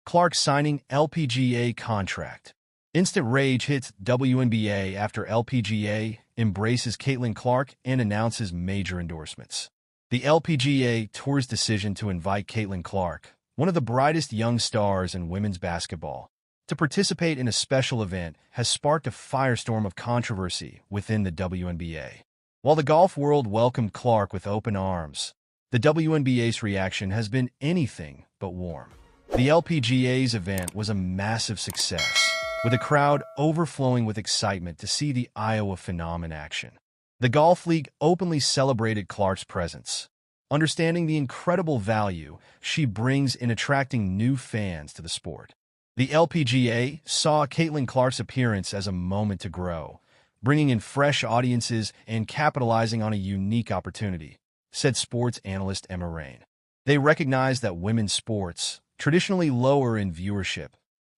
Clark signing LPGA contract. Instant rage hits WNBA after LPGA embraces Caitlin Clark and announces major endorsements. The LPGA Tour's decision to invite Caitlin Clark, one of the brightest young stars in women's basketball, to participate in a special event has sparked a firestorm of controversy within the WNBA. While the golf world welcomed Clark with open arms, the WNBA's reaction has been anything but warm. The LPGA's event was a massive success, with a crowd overflowing with excitement to see the Iowa Phenom in action. The Golf League openly celebrated Clark's presence, understanding the incredible value she brings in attracting new fans to the sport. The LPGA saw Caitlin Clark's appearance as a moment to grow, bringing in fresh audiences and capitalizing on a unique opportunity, said sports analyst Emma Rain. They recognized that women's sports, traditionally lower in viewership,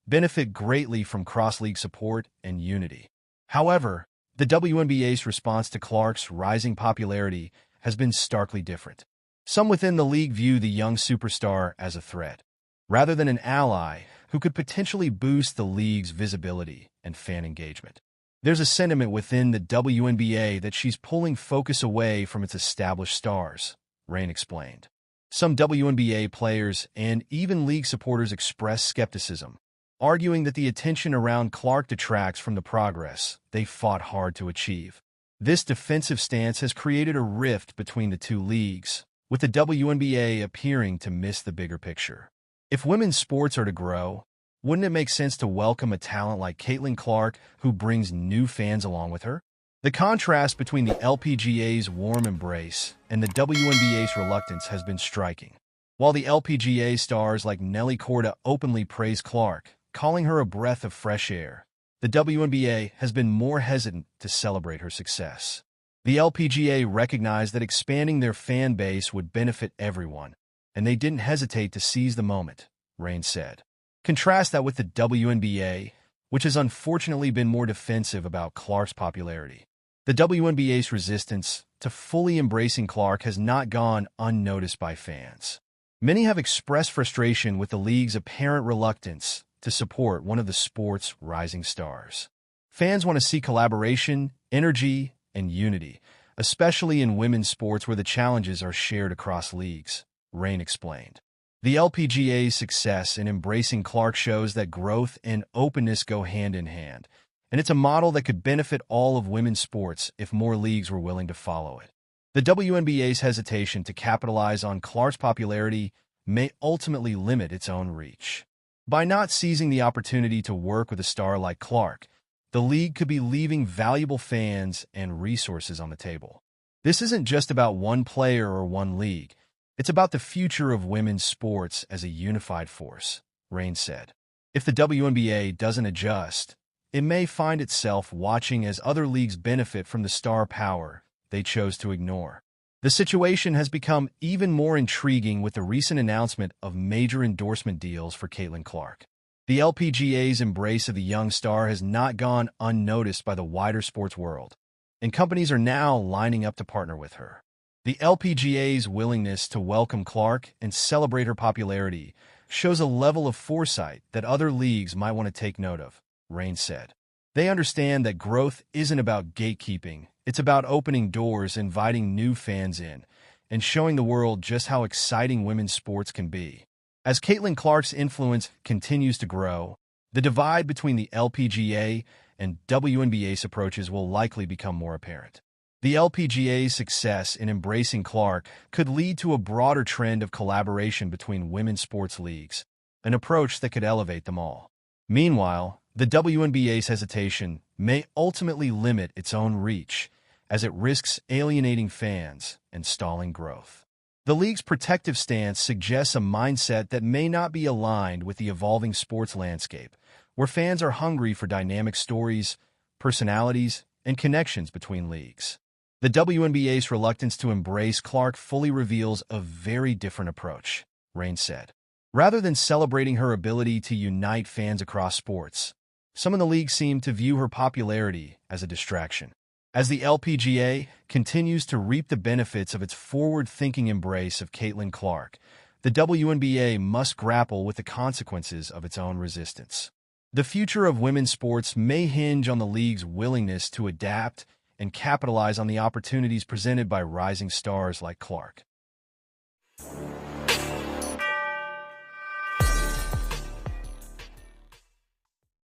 benefit greatly from cross-league support and unity. However, the WNBA's response to Clark's rising popularity has been starkly different. Some within the league view the young superstar as a threat, rather than an ally who could potentially boost the league's visibility and fan engagement. There's a sentiment within the WNBA that she's pulling focus away from its established stars, Rain explained. Some WNBA players and even league supporters express skepticism, arguing that the attention around Clark detracts from the progress they fought hard to achieve. This defensive stance has created a rift between the two leagues, with the WNBA appearing to miss the bigger picture. If women's sports are to grow, wouldn't it make sense to welcome a talent like Caitlin Clark who brings new fans along with her? The contrast between the LPGA's warm embrace and the WNBA's reluctance has been striking. While the LPGA stars like Nelly Korda openly praise Clark, calling her a breath of fresh air, the WNBA has been more hesitant to celebrate her success. The LPGA recognized that expanding their fan base would benefit everyone, and they didn't hesitate to seize the moment, Rain said. Contrast that with the WNBA, which has unfortunately been more defensive about Clark's popularity. The WNBA's resistance to fully embracing Clark has not gone unnoticed by fans. Many have expressed frustration with the league's apparent reluctance to support one of the sport's rising stars. Fans want to see collaboration, energy, and unity, especially in women's sports where the challenges are shared across leagues, Rain explained. The LPGA's success in embracing Clark shows that growth and openness go hand in hand, and it's a model that could benefit all of women's sports if more leagues were willing to follow it. The WNBA's hesitation to capitalize on Clark's popularity may ultimately limit its own reach. By not seizing the opportunity to work with a star like Clark, the league could be leaving valuable fans and resources on the table. This isn't just about one player or one league. It's about the future of women's sports as a unified force, Rain said. If the WNBA doesn't adjust, it may find itself watching as other leagues benefit from the star power they chose to ignore. The situation has become even more intriguing with the recent announcement of major endorsement deals for Caitlin Clark. The LPGA's embrace of the young star has not gone unnoticed by the wider sports world, and companies are now lining up to partner with her. The LPGA's willingness to welcome Clark and celebrate her popularity shows a level of foresight that other leagues might want to take note of, Rain said. They understand that growth isn't about gatekeeping, it's about opening doors, inviting new fans in, and showing the world just how exciting women's sports can be. As Caitlin Clark's influence continues to grow, the divide between the LPGA and WNBA's approaches will likely become more apparent. The LPGA's success in embracing Clark could lead to a broader trend of collaboration between women's sports leagues, an approach that could elevate them all. Meanwhile, the WNBA's hesitation may ultimately limit its own reach, as it risks alienating fans and stalling growth. The league's protective stance suggests a mindset that may not be aligned with the evolving sports landscape, where fans are hungry for dynamic stories, personalities, and connections between leagues. The WNBA's reluctance to embrace Clark fully reveals a very different approach, Rain said. Rather than celebrating her ability to unite fans across sports, some in the league seem to view her popularity as a distraction. As the LPGA continues to reap the benefits of its forward-thinking embrace of Caitlin Clark, the WNBA must grapple with the consequences of its own resistance. The future of women's sports may hinge on the league's willingness to adapt and capitalize on the opportunities presented by rising stars like Clark.